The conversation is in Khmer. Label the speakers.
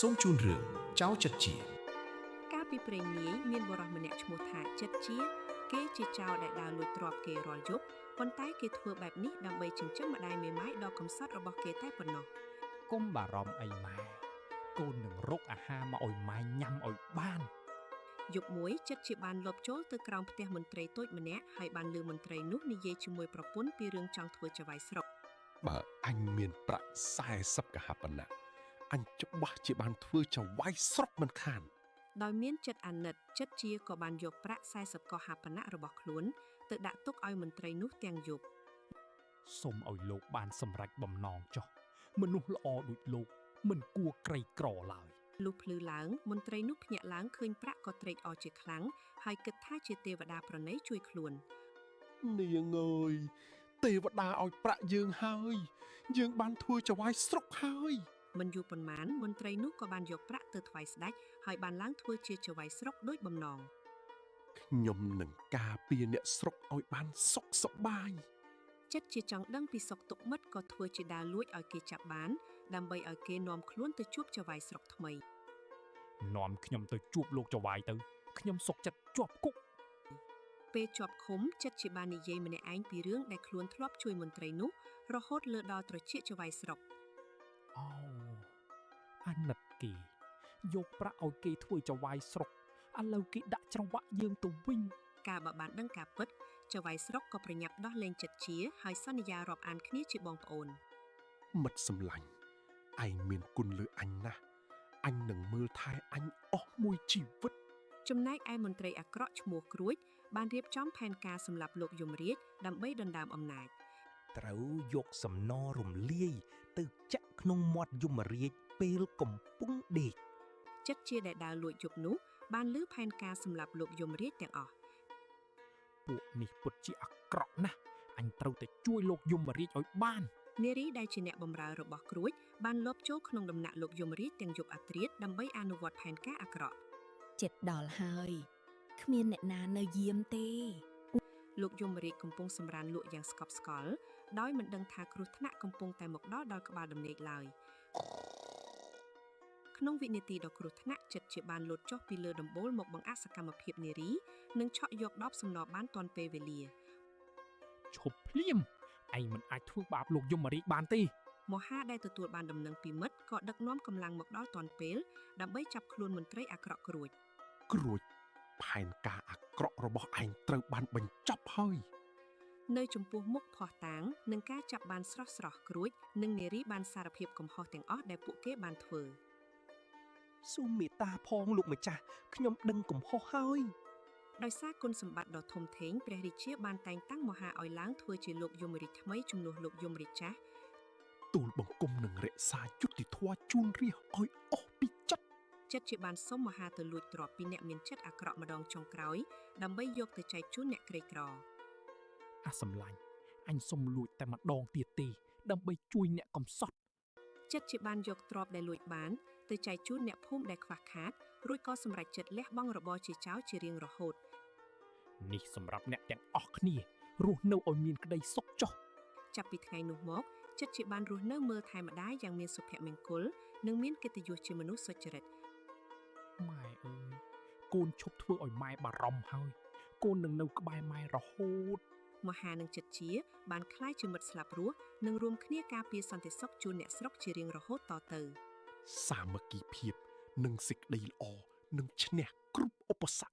Speaker 1: សូមជូនរឿងចៅចិត្តជា
Speaker 2: កាលពីព្រេងនាយមានបុរសម្នាក់ឈ្មោះថាចិត្តជាគេជាចៅដែលដើរលួចទ្រព្យគេរាល់យប់ប៉ុន្តែគេធ្វើបែបនេះដើម្បីចិញ្ចឹមម្ដាយមេម៉ាយដ៏កំសត់របស់គេតែប៉ុណ្ណោះ
Speaker 3: កុំបារម្ភអីម៉ែកូននឹងរកអាហារមកឲ្យម៉ែញ៉ាំឲ្យបាន
Speaker 2: យប់មួយចិត្តជាបានលបចូលទៅក្រោមផ្ទះមន្ត្រីតូចម្នាក់ហើយបានឮមន្ត្រីនោះនិយាយជាមួយប្រពន្ធពីរឿងចង់ធ្វើចៅហ្វាយស្រុក
Speaker 4: បើអញមានប្រាក់40កហាបណៈអញច្បាស់ជាបានធ្វើចៅហ្វាយស្រុកមិនខាន
Speaker 2: ដោយមានចិត្តអាណិតចិត្តជាក៏បានយកប្រាក់40កហាបណៈរបស់ខ្លួនទៅដាក់ទុកឲ្យមន្ត្រីនោះទាំងយប់
Speaker 3: សូមឲ្យលោកបានសម្រេចបំណងចុះមនុស្សល្អដូចលោកមិនគួរក្រីក្រឡើយ
Speaker 2: លុះភ្លឺឡើងមន្ត្រីនោះភ្ញាក់ឡើងឃើញប្រាក់ក៏ត្រេកអរជាខ្លាំងហើយគិតថាជាទេវតាប្រណីជួយខ្លួន
Speaker 4: នាងអើយទេវតាឲ្យប្រាក់យើងហើយយើងបានធ្វើចៅហ្វាយស្រុកហើយ
Speaker 2: មិនយូរប៉ុន្មានមន្ត្រីនោះក៏បានយកប្រាក់ទៅថ្វាយស្ដេចហើយបានឡើងធ្វើជាចៅហ្វាយស្រុកដូចបំណង
Speaker 4: ខ្ញុំនឹងការពារអ្នកស្រុកឲ្យបានសុខសប្បាយ
Speaker 2: ចិត្តជាចង់ដឹងពីសុខទុក្ខមិត្តក៏ធ្វើជាដើរលួចឲ្យគេចាប់បានដើម្បីឲ្យគេនាំខ្លួនទៅជួបចៅហ្វាយស្រុកថ្មី
Speaker 3: នាំខ្ញុំទៅជួបលោកចៅហ្វាយទៅខ្ញុំសុខចិត្តជាប់គុក
Speaker 2: ពេលជាប់ឃុំចិត្តជាបាននិយាយម្នាក់ឯងពីរឿងដែលខ្លួនធ្លាប់ជួយមន្ត្រីនោះរហូតលើដល់ត្រចៀកចៅហ្វាយស្រុក
Speaker 3: អូអាណិតគេយកប្រាក់ឲ្យគេធ្វើចៅហ្វាយស្រុកឥឡូវគេដាក់ច្រវាក់យើងទៅវិញ
Speaker 2: កាលបើបានដឹងការពិតចៅហ្វាយស្រុកក៏ប្រញាប់ដោះលែងចិត្តជាហើយសន្យារាប់អានគ្នាជាបងប្អូន
Speaker 4: មិត្តសម្លាញ់ឯងមានគុណលើអញណាស់អញនឹងមើលថែអញអស់មួយជីវិត
Speaker 2: ចំណែកឯមន្ត្រីអាក្រក់ឈ្មោះគ្រួចបានរៀបចំផែនការសម្រាប់លោកយមរាជដើម្បីដណ្ដើមអំណាច
Speaker 5: ត្រូវយកសំណរំលាយទៅចាក់ក្នុងមាត់យមរាជពេលកំពុងដេក
Speaker 2: ចិត្តជាដែលដើរលួចយប់នោះបានលើផែនការសម្រាប់លោកយមរាជទាំងអស់
Speaker 3: ពួកនេះពិតជាអាក្រក់ណាស់អញត្រូវតែជួយលោកយមរាជឲ្យបាន
Speaker 2: នារីដែលជាអ្នកបម្រើរបស់គ្រួចបានលបចូលក្នុងដំណាក់លោកយមរាជទាំងយប់អាធ្រាត្រដើម្បីអនុវត្តផែនការអាក្រក់
Speaker 6: ចិត្តដល់ហើយគ្មានអ្នកណានៅយាមទេ
Speaker 2: លោកយមរាជកំពុងសម្រានលក់យ៉ាងស្កប់ស្កល់ដោយមិនដឹងថាគ្រោះថ្នាក់កំពុងតែមកដល់ក្បាលដំណេកឡើយក្នុងវិនាទីដ៏គ្រោះថ្នាក់ចិត្តជាបានលោតចុះពីលើដំបូលមកបង្អាក់សកម្មភាពនារីនិងឆក់យកដបសំណរបានទាន់ពេលវេលា
Speaker 3: ឈប់ភ្លាមឯងមិនអាចធ្វើបាបលោកយមរាជបានទេ
Speaker 2: មហាដែលទទួលបានដំណឹងពីមិត្តក៏ដឹកនាំកម្លាំងមកដល់ទាន់ពេលដើម្បីចាប់ខ្លួនមន្ត្រីអាក្រក់គ្រួច
Speaker 4: ផែនការអាក្រក់របស់ឯងត្រូវបានបញ្ចប់ហើយ
Speaker 2: នៅចំពោះមុខភ័ស្តុតាងនឹងការចាប់បានស្រស់គ្រួចនិងនារីបានសារភាពកំហុសទាំងអស់ដែលពួកគេបានធ្វើ
Speaker 5: សូមមេត្តាផងលោកម្ចាស់ខ្ញុំដឹងកំហុសហើយ
Speaker 2: ដោយសារគុណសម្បត្តិដ៏ធំធេងព្រះរាជាបានតែងតាំងមហាឲ្យឡើងធ្វើជាលោកយមរាជថ្មីជំនួសលោកយមរាជចាស់
Speaker 4: ទូលបង្គំនឹងរក្សាយុត្តិធម៌ជូនរាស្ត្រឲ្យអស់ពីចិត្ត
Speaker 2: ជាបានសុំមហាទៅលួចទ្រព្យពីអ្នកមានចិត្តអាក្រក់ម្ដងចុងក្រោយដើម្បីយកទៅចែកជូនអ្នកក្រីក្រ
Speaker 3: អាសម្លាញ់អញសុំលួចតែម្ដងទៀតទេដើម្បីជួយអ្នកកំសត់
Speaker 2: ចិត្តជាបានយកទ្រព្យដែលលួចបានទៅចែកជូនអ្នកភូមិដែលខ្វះខាតរួចក៏សម្រេចចិត្តលះបង់របរជាចៅជារៀងរហូត
Speaker 3: នេះសម្រាប់អ្នកទាំងអស់គ្នារស់នៅឲ្យមានក្តីសុខចុះ
Speaker 2: ចាប់ពីថ្ងៃនោះមកចិត្តជាបានរស់នៅមើលថែម្ដាយយ៉ាងមានសុភមង្គលនិងមានកិត្តិយសជាមនុស្សសុចរិត
Speaker 3: ម៉ែអើយកូនឈប់ធ្វើឲ្យម៉ែបារម្ភហើយកូននឹងនៅក្បែរម៉ែរហូត
Speaker 2: មហានិងចិត្តជាបានក្លាយជាមិត្តស្លាប់រស់និងរួមគ្នាការពារសន្តិសុខជូនអ្នកស្រុកជារៀងរហូតតទៅ
Speaker 4: សាមគ្គីភាពនិងសេចក្តីល្អនឹងឈ្នះគ្រប់ឧបសគ្គ